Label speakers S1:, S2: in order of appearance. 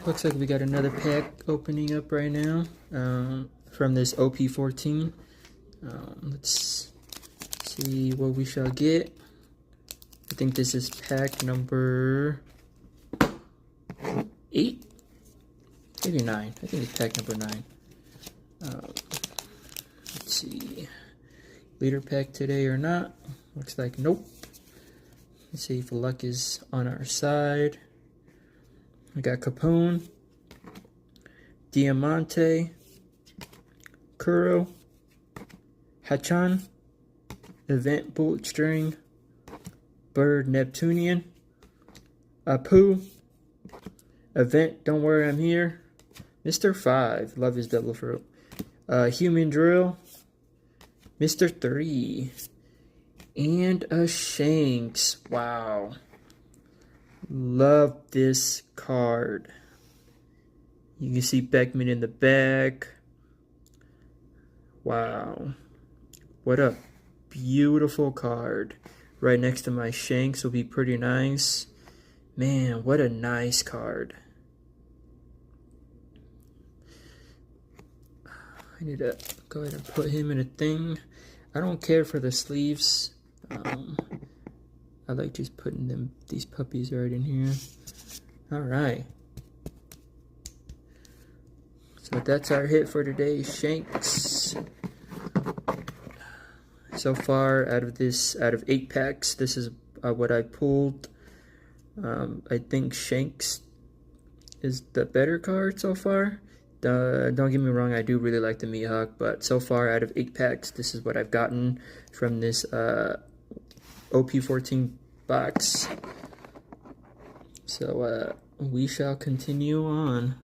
S1: Looks like we got another pack opening up right now from this OP-14. Let's see what we shall get. I think this is pack number 8? Maybe 9. I think it's pack number 9. Let's see. Leader pack today or not? Looks like nope. Let's see if luck is on our side. We got Capone, Diamante, Kuro, Hachan, Event Bullet String, Bird Neptunian, Apu, Event Don't Worry I'm Here, Mr. 5, love his double fruit, Human Drill, Mr. 3, and a Shanks. Wow. Love this card. You can see Beckman in the back. Wow. What a beautiful card. Right next to my Shanks will be pretty nice. Man, what a nice card. I need to go ahead and put him in a thing. I don't care for the sleeves. I like just putting these puppies right in here. Alright. So that's our hit for today, Shanks. So far, out of 8 packs, this is what I pulled. I think Shanks is the better card so far. Don't get me wrong, I do really like the Mihawk, but so far, out of 8 packs, this is what I've gotten from this OP-14 box. So we shall continue on.